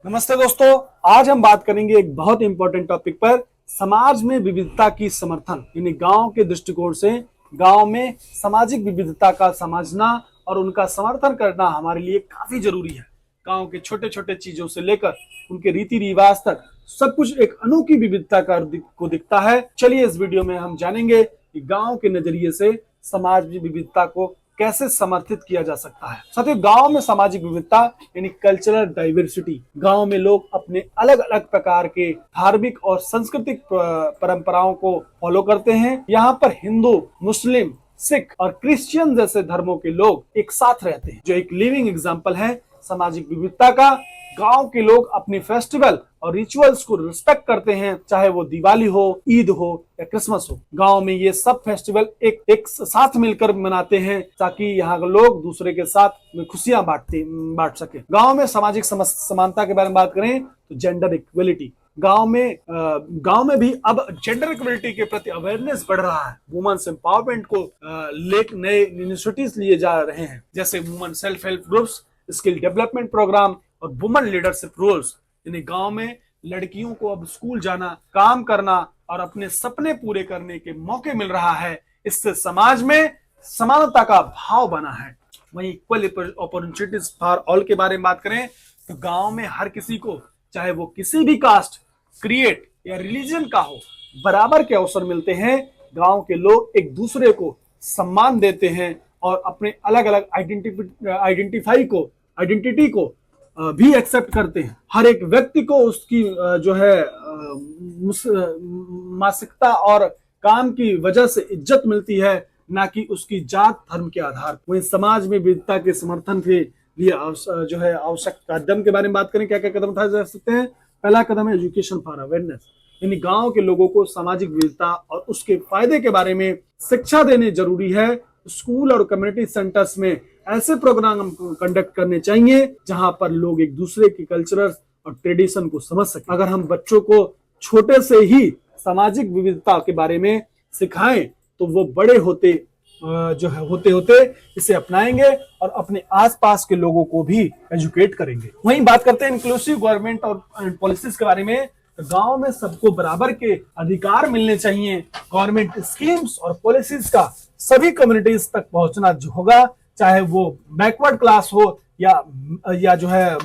नमस्ते दोस्तों। आज हम बात करेंगे एक बहुत इंपॉर्टेंट टॉपिक पर, समाज में विविधता की समर्थन। यानी गांव के दृष्टिकोण से गांव में सामाजिक विविधता का समझना और उनका समर्थन करना हमारे लिए काफी जरूरी है। गांव के छोटे छोटे चीजों से लेकर उनके रीति रिवाज तक सब कुछ एक अनोखी विविधता को दिखता है। चलिए इस वीडियो में हम जानेंगे कि गांव के नजरिए से समाज में विविधता को कैसे समर्थित किया जा सकता है। साथियों, गांव में सामाजिक विविधता यानी कल्चरल डाइवर्सिटी, गांव में लोग अपने अलग अलग प्रकार के धार्मिक और सांस्कृतिक परंपराओं को फॉलो करते हैं। यहाँ पर हिंदू, मुस्लिम, सिख और क्रिश्चियन जैसे धर्मों के लोग एक साथ रहते हैं, जो एक लिविंग एग्जाम्पल है सामाजिक विविधता का। गांव के लोग अपने फेस्टिवल और रिचुअल्स को रिस्पेक्ट करते हैं, चाहे वो दिवाली हो, ईद हो या क्रिसमस हो। गांव में ये सब फेस्टिवल एक साथ मिलकर मनाते हैं ताकि यहाँ लोग दूसरे के साथ खुशियां बांट सके। गांव में सामाजिक समानता के बारे में बात करें तो जेंडर इक्वलिटी, गांव में भी अब जेंडर इक्वलिटी के प्रति अवेयरनेस बढ़ रहा है। वुमेन्स एम्पावरमेंट को नए इनिशिएटिव्स लिए जा रहे हैं, जैसे women self help groups, skill development programme और वुमेन लीडरशिप रोल्स। यानी गांव में लड़कियों को अब स्कूल जाना, काम करना और अपने सपने पूरे करने के मौके मिल रहा है। इससे समाज में समानता का भाव बना है। वहीं इक्वल अपॉर्चुनिटीज फॉर ऑल के बारे में बात करें तो गांव में हर किसी को, चाहे वो किसी भी कास्ट, क्रिएट या रिलीजन का हो, बराबर के अवसर मिलते हैं। गांव के लोग एक दूसरे को सम्मान देते हैं और अपने अलग अलग आइडेंटिटी को भी एक्सेप्ट करते हैं। हर एक व्यक्ति को उसकी जो है मानसिकता और काम की वजह से इज्जत मिलती है, ना कि उसकी जात धर्म के आधार। वहीं समाज में विविधता के समर्थन के लिए जो है आवश्यक कदम के बारे में बात करें, क्या क्या कदम उठाए जा सकते हैं। पहला कदम है एजुकेशन फॉर अवेयरनेस, यानी गांव के लोगों को सामाजिक विविधता और उसके फायदे के बारे में शिक्षा देने जरूरी है। स्कूल और कम्युनिटी सेंटर्स में ऐसे प्रोग्राम कंडक्ट करने चाहिए जहां पर लोग एक दूसरे के कल्चर और ट्रेडिशन को समझ सकें। अगर हम बच्चों को छोटे से ही सामाजिक विविधता के बारे में सिखाएं तो वो बड़े होते होते इसे अपनाएंगे और अपने आसपास के लोगों को भी एजुकेट करेंगे। वहीं बात करते हैं इंक्लूसिव गवर्नमेंट और पॉलिसीज के बारे में। तो गांव में सबको बराबर के अधिकार मिलने चाहिए। गवर्नमेंट स्कीम्स और पॉलिसीज का सभी कम्युनिटीज तक पहुंचना जो होगा, चाहे वो बैकवर्ड क्लास हो या जो है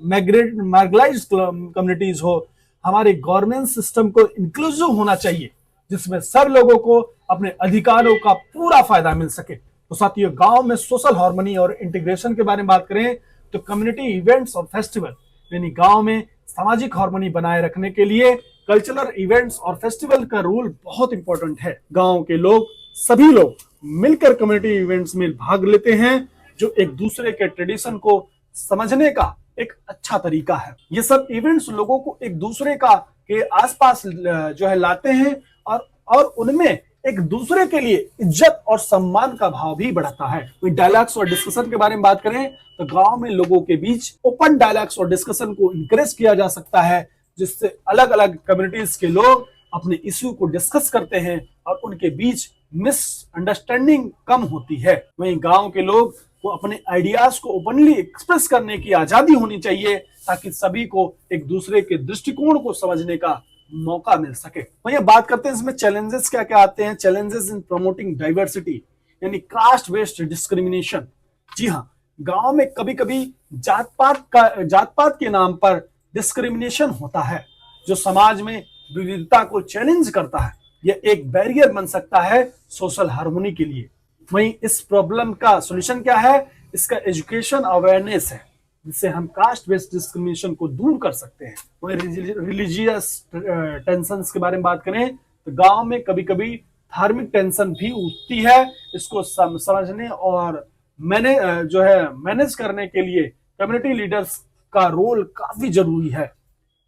मार्ginalized कम्युनिटीज हो। हमारे गवर्नेंस सिस्टम को इंक्लूसिव होना चाहिए, जिसमें सब लोगों को अपने अधिकारों का पूरा फायदा मिल सके। तो साथियों, गांव में सोशल हार्मनी और इंटीग्रेशन के बारे में बात करें तो कम्युनिटी इवेंट्स और फेस्टिवल, यानी गांव में सामाजिक हार्मनी बनाए रखने के लिए कल्चरल इवेंट्स और फेस्टिवल का रोल बहुत इंपॉर्टेंट है। गांव के लोग, सभी लोग मिलकर कम्युनिटी इवेंट्स में भाग लेते हैं, जो एक दूसरे के ट्रेडिशन को समझने का एक अच्छा तरीका है। ये सब इवेंट्स लोगों को एक दूसरे के आसपास जो है लाते हैं और उनमें एक दूसरे के लिए इज्जत और सम्मान का भाव भी बढ़ाता है। कोई डायलॉग्स और डिस्कशन के बारे में बात करें तो गांव में लोगों के बीच ओपन डायलॉग्स और डिस्कशन को इंकरेज किया जा सकता है, जिससे अलग अलग कम्युनिटीज के लोग अपने इश्यू को डिस्कस करते हैं और उनके बीच मिसअंडरस्टैंडिंग कम होती है। वहीं गांव के लोग को अपने आइडियाज को ओपनली एक्सप्रेस करने की आजादी होनी चाहिए, ताकि सभी को एक दूसरे के दृष्टिकोण को समझने का मौका मिल सके। वहीं बात करते हैं इसमें चैलेंजेस क्या क्या आते हैं। चैलेंजेस इन प्रमोटिंग डाइवर्सिटी, यानी कास्ट बेस्ड डिस्क्रिमिनेशन। जी हाँ, गांव में कभी कभी जात पात के नाम पर डिस्क्रिमिनेशन होता है, जो समाज में विविधता को चैलेंज करता है। यह एक बैरियर बन सकता है सोशल हार्मोनी के लिए। वहीं इस प्रॉब्लम का सॉल्यूशन क्या है? इसका एजुकेशन अवेयरनेस है, जिससे हम कास्ट बेस्ड डिस्क्रिमिनेशन को दूर कर सकते हैं। वहीं रिलीजियस टेंशंस के बारे में बात करें तो गांव में कभी कभी धार्मिक टेंशन भी उठती है। इसको समझने और मैनेज करने के लिए कम्युनिटी लीडर्स का रोल काफी जरूरी है।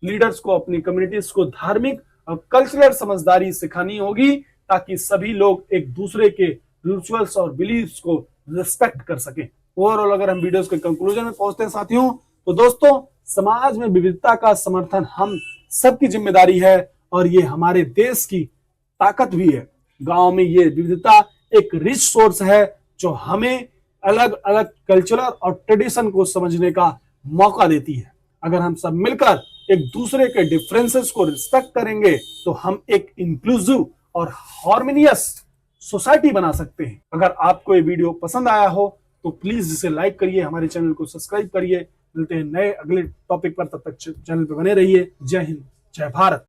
लीडर्स को अपनी कम्युनिटीज को धार्मिक और कल्चरल समझदारी सिखानी होगी, ताकि सभी लोग एक दूसरे के रिचुअल्स और बिलीव्स को रिस्पेक्ट कर सकें। ओवरऑल अगर हम वीडियोस के कंक्लूजन में पहुंचते हैं साथियों, तो दोस्तों, समाज में विविधता का समर्थन हम सबकी जिम्मेदारी है और ये हमारे देश की ताकत भी है। गांव में ये विविधता एक रिच सोर्स है, जो हमें अलग अलग कल्चरल और ट्रेडिशन को समझने का मौका देती है। अगर हम सब मिलकर एक दूसरे के डिफरेंसेस को रिस्पेक्ट करेंगे तो हम एक इंक्लूसिव और हार्मोनियस सोसाइटी बना सकते हैं। अगर आपको ये वीडियो पसंद आया हो तो प्लीज इसे लाइक करिए, हमारे चैनल को सब्सक्राइब करिए। मिलते हैं नए अगले टॉपिक पर, तब तक चैनल पर बने रहिए। जय हिंद, जय भारत।